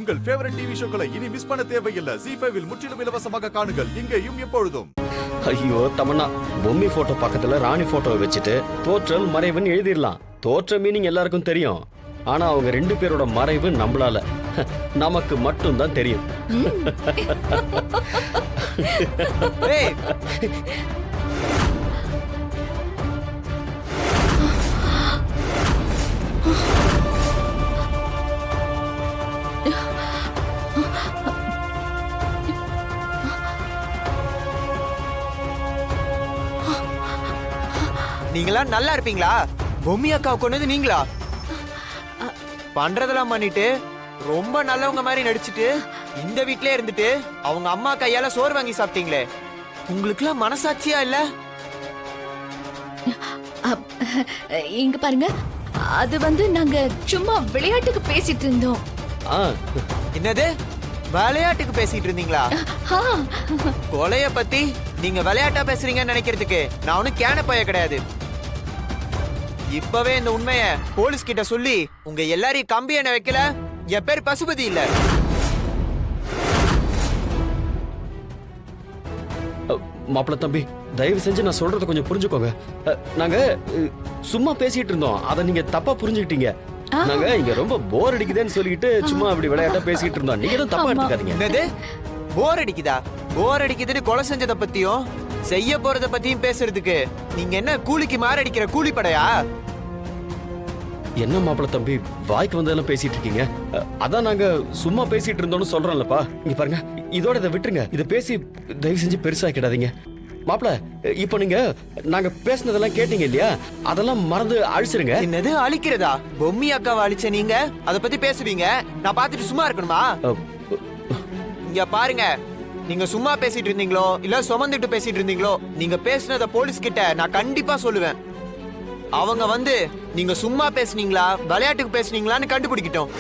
உங்கள் favourite TV ஷோக்களை இனி miss பண்ண தேவையில்லை. ZEE5 இல் முற்றிலும் இலவசமாக காணுங்கள். இங்கேயும் எப்பொழுதும். ஐயோ தமன்னா, பொம்மி போட்டோ பக்கத்துல ராணி போட்டோவை வச்சுட்டு தோற்றல் மறைவுன்னு எழுதிடலாம். தோற்ற மீனிங் எல்லாருக்கும் தெரியும். ஆனா அவங்க 2 பேரோட மறைவு நம்மளால நமக்கு மட்டும் தான் தெரியும். நீங்களா நல்லா இருப்பீங்களா? பொம்மி அக்கா கொண்டது நீங்களா? பண்றதெல்லாம் பண்ணிட்டு ரொம்ப நல்லவங்க மாதிரி நடிச்சிட்டு இந்த வீட்லயே இருந்துட்டு அவங்க அம்மா கையால சோறு வாங்கி சாப்பிட்டீங்களே, உங்களுக்குலாம் மனசாட்சியா இல்ல? இங்க பாருங்க, அது நாங்க சும்மா விளையாட்டுக்கு பேசிட்டு இருந்தோம். என்னது விளையாட்டுக்கு பேசிட்டு இருந்தீங்களா? கொலைய பத்தி நீங்க விளையாட்டா பேசுறீங்கன்னு நினைக்கிறதுக்கு நான் ஒன்னும் கேன பைய கிடையாது. இப்பவே இந்த உண்மைய போலீஸ் கிட்ட சொல்லி உங்க எல்லாரையும் கம்பி எண்ண வைக்கல என் பேர் பசுபதி இல்ல. மாப்பிள்ள தம்பி, தயவு செஞ்சு நான் சொல்றத கொஞ்சம் புரிஞ்சுக்கோங்க. நாங்க சும்மா பேசிட்டு இருந்தோம், அத நீங்க தப்பா புரிஞ்சுக்கிட்டீங்க. நாங்க இங்க ரொம்ப போர் அடிக்குதுன்னு சொல்லிட்டு சும்மா அப்படி விளையாட்டா பேசிட்டு இருந்தோம். நீங்க தான் தப்பா எடுத்துக்காதீங்க. என்னது போர் அடிக்குதா? போர் அடிக்குதுன்னு கொலை செஞ்சத பத்தியும் செய்ய போறத பத்தியும் பேசுறதுக்கு நீங்க என்ன கூலிக்கு மாரடிக்கிற கூலிப்படையா? என்ன மாப்பிள்ள தம்பி, வாய்க்கு வந்ததெல்லாம் பேசிட்டு இருக்கீங்க? அதான் நாங்க சும்மா பேசிட்டு இருந்தோம்னு சொல்றோம்லப்பா. இங்க பாருங்க, இதோட இதை விட்டுருங்க. இதை பேசி தயவு செஞ்சு பெருசாக்கிடாதீங்க. மாப்பிள்ள, இப்போ நீங்க நாங்க பேசினதெல்லாம் கேட்டீங்க இல்லையா? அதெல்லாம் மறந்து அழிச்சிருங்க. என்னது அழிக்கிறதா? பொம்மி அக்காவை அழிச்ச நீங்க அத பத்தி பேசுவீங்க, நான் பாத்துட்டு சும்மா இருக்கணுமா? இங்க பாருங்க, நீங்க சும்மா பேசிட்டு இருந்தீங்களோ இல்ல சுமந்துட்டு பேசிட்டு இருந்தீங்களோ, நீங்க பேசினத போலீஸ் கிட்ட நான் கண்டிப்பா சொல்லுவேன். அவங்க வந்து நீங்க சும்மா பேசுனீங்களா விளையாட்டுக்கு பேசுனீங்களான்னு கண்டுபிடிக்கிட்டோம்.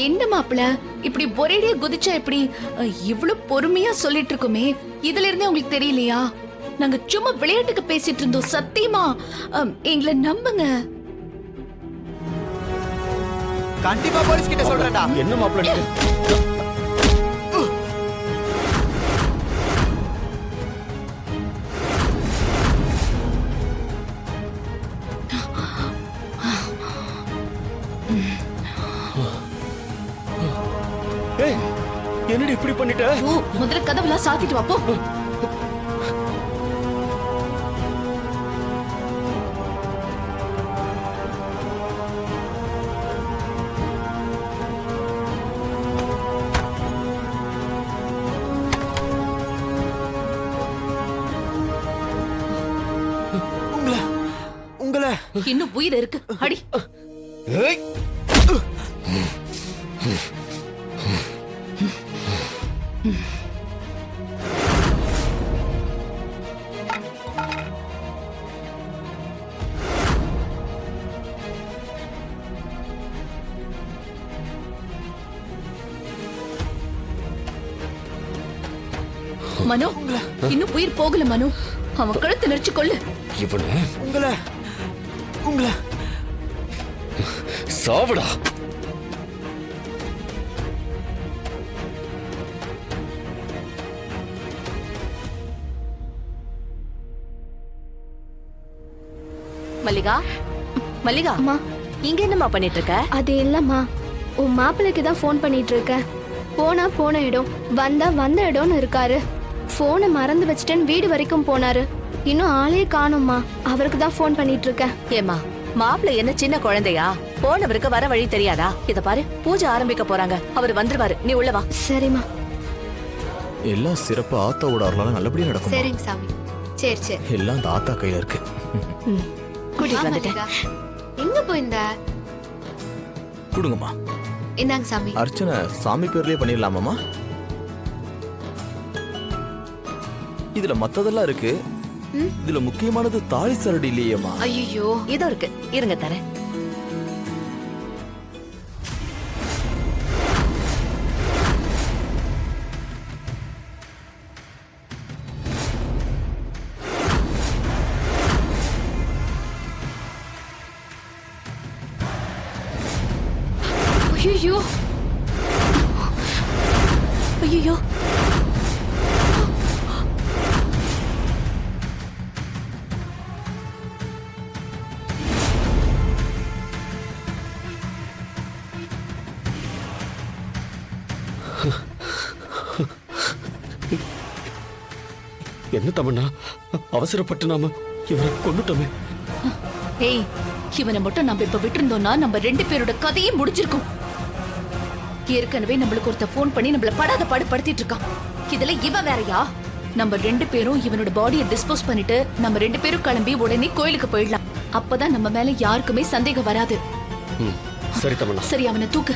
என்ன மாப்பிள்ள இப்படி ஒரேடியா குதிச்சா எப்படி? இவ்வளவு பொறுமையா சொல்லிட்டு இருக்கோமே, இதுல இருந்தே உங்களுக்கு தெரியலையா? நாங்க சும்மா விளையாட்டுக்கு பேசிட்டு இருந்தோம். சத்தியமா எங்களை நம்புங்க. கண்டிப்பா போலீஸ் கிட்ட சொல்றேன்டா. என்ன மாப்பிள்ள, என்னடி இப்படி பண்ணிட்ட? முதல்ல கதவுலாம் சாத்திட்டு வா போ. உங்களை இன்னும் உயிர் இருக்கு. அடி. மனோ, இன்னும் உயிர் போகல மனோ. அவன் கழுத்து நெரிச்சு கொள்ளு. இவன உங்களை சாவடா. மல்லிகா, மல்லிகா அம்மா, இங்க என்னம்மா பண்ணிட்டு இருக்க? அது இல்லம்மா, உன் மாப்பிள்ளைக்கு தான் ஃபோன் பண்ணிட்டு இருக்க. போனா போன இடம், வந்தா வந்த இடம்னு இருக்காரு. போனை மறந்து வச்சுட்டேன்னு வீடு வரைக்கும் போனாரு. இன்னும் ஆளே காணும்மா. அவருக்கு தான் ஃபோன் பண்ணிட்டு இருக்கேன். ஏமா, மாப்பிள்ளை என்ன சின்ன குழந்தையா? போனவருக்கு வர வழி தெரியாதா? இத பாரு, பூஜை ஆரம்பிக்க போறாங்க. அவர் வந்துருவாரு, நீ உள்ள வா. சரிம்மா. எல்லாம் சிறப்பா ஆத்தாவோட அருளால நல்லபடியா நடக்கும். சரிங்க சாமி. சரி சரி, எல்லாம் அந்த ஆத்தா கையில இருக்கு. கூட்டிட்டு வந்துட்டேன். எங்க போயிருந்த? கொடுங்கம்மா. இந்தாங்க சாமி. அர்ச்சனை சாமி பேர்லயே பண்ணிடலாமாமா? இதுல மத்ததெல்லாம் இருக்கு, இதுல முக்கியமானது தாலி சரடு இல்லையேம்மா. ஐயோ, இதோ இருக்கு, இருங்க தரேன். ஐயோ ஐயோ என்ன தமன்னா, அவசரப்பட்டு நாம இவரை கொண்டுட்டோமே. ஏய், இவனை மட்டும் நம்ம இப்ப விட்டுருந்தோம்னா நம்ம 2 பேரோட கதையே முடிஞ்சிருக்கும். ஏற்கனவே நம்மளுக்கு ஒருத்த போன் பண்ணி நம்மள படாத பாடு படுத்திட்டு இருக்கான். இதுல இவன் வேறயா? நம்ம 2 பேரும் இவனோட பாடியை டிஸ்போஸ் பண்ணிட்டு நம்ம 2 பேரும் கிளம்பி உடனே கோயிலுக்கு போயிடலாம். அப்பதான் நம்ம மேல யாருக்குமே சந்தேகம் வராது. சரி தமன்னா. சரி, அவனை தூக்கு.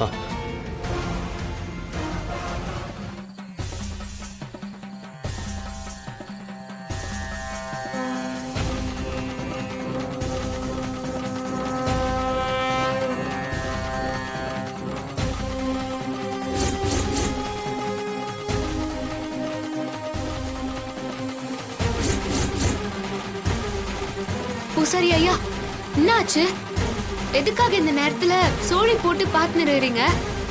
பூசாரி ஐயா, என்னாச்சு? எதுக்காக இந்த நேரத்துல சோழி போட்டு பாத்துறீங்க?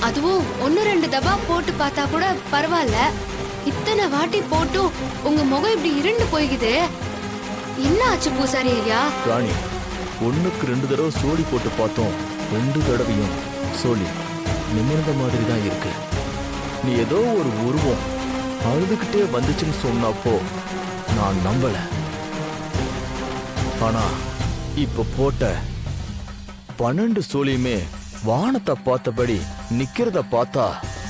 அதுவும் 1-2 தபா போட்டு பார்த்தா கூட பரவாயில்ல. இத்தனை வாட்டி போட்டும் உங்க முகம் இப்படி இருண்டு போய்குது. என்ன ஆச்சு பூசாரி ஐயா? ராணி, 1க்கு 2 தடவை சோழி போட்டு பார்த்தோம். 2 தடவையும் சோழி நிமிர்ந்த மாதிரி தான் இருக்கு. நீ ஏதோ ஒரு உருவம் அழுதுகிட்டே வந்துச்சுன்னு சொன்னப்போ நான் நம்பல. ஆனா இப்ப போட்ட 12 சோழியுமே வானத்தை பார்த்தபடி நிக்கிறத பார்த்தா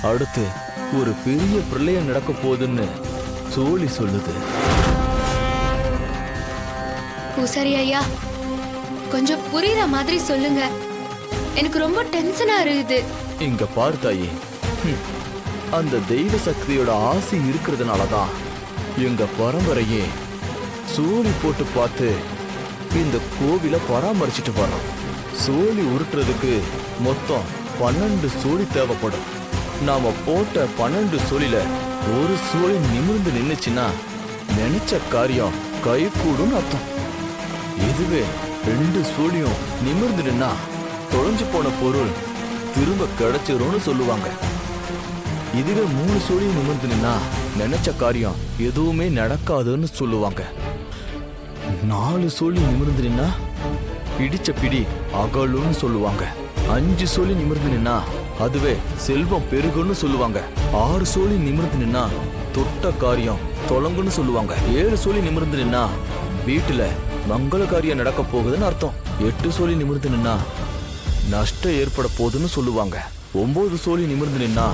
அடுத்து ஒரு பெரிய பிரளயம் நடக்க போகுதுன்னு சோழி சொல்லுது. பூசாரி ஐயா, கொஞ்சம் புரியுற மாதிரி சொல்லுங்க. எனக்கு ரொம்ப டென்ஷனா இருக்குது. இங்க பாரு தாயி, அந்த தெய்வ சக்தியோட ஆசை இருக்கிறதுனாலதான் எங்க பரம்பரையே சோழி போட்டு பார்த்து இந்த கோவிலை பராமரிச்சுட்டு வர்றோம். சோழி உருட்டுறதுக்கு மொத்தம் 12 சோழி தேவைப்படும். நாம போட்ட 12 சோழில ஒரு சோழி நிமிர்ந்து நின்னுச்சுன்னா நினைச்ச காரியம் கைகூடும்னு அர்த்தம். இதுவே 2 சோழியும் நிமிர்ந்து நின்னா தொலைஞ்சு போன பொருள் திரும்ப கிடைச்சிரும்னு சொல்லுவாங்க. இதுவே 3 சோழியும் நிமிர்ந்து நின்னா நினைச்ச காரியம் எதுவுமே நடக்காதுன்னு சொல்லுவாங்க. 4 சோழி நிமிர்ந்து நின்னா பிடிச்ச பிடி அகலும்னு சொல்லுவாங்க. 5 சோழி நிமிர்ந்து நின்னா அதுவே செல்வம் பெருகுன்னு சொல்லுவாங்க. 6 சோழி நிமிர்ந்து நின்னா தொட்ட காரியம் தொலங்குன்னு சொல்லுவாங்க. 7 சோழி நிமிர்ந்து நின்னா வீட்டுல மங்கள காரியம் நடக்க போகுதுன்னு அர்த்தம். 8 சோழி நிமிர்ந்து நின்னா நஷ்டம் ஏற்பட போகுதுன்னு சொல்லுவாங்க. 9 சோழி நிமிர்ந்து நின்னா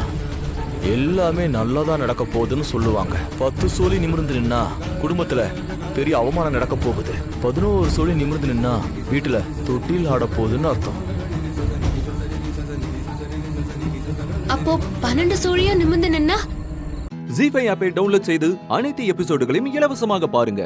எல்லாமே நல்லதா நடக்க போகுதுன்னு சொல்லுவாங்க. 10 சோழி நிமிர்ந்து நின்னா குடும்பத்துல பெரிய அவமானம் நடக்க போகுது. 11 சோழி நிமிர்ந்து நின்னா வீட்டுல தொட்டில் ஆட போகுதுன்னு அர்த்தம். அப்போ 12 சோழியும் நிமிர்ந்து நின்னா? ஜீ5 ஆப்பை டவுன்லோட் செய்து அனைத்து எபிசோடுகளையும் இலவசமாக பாருங்க.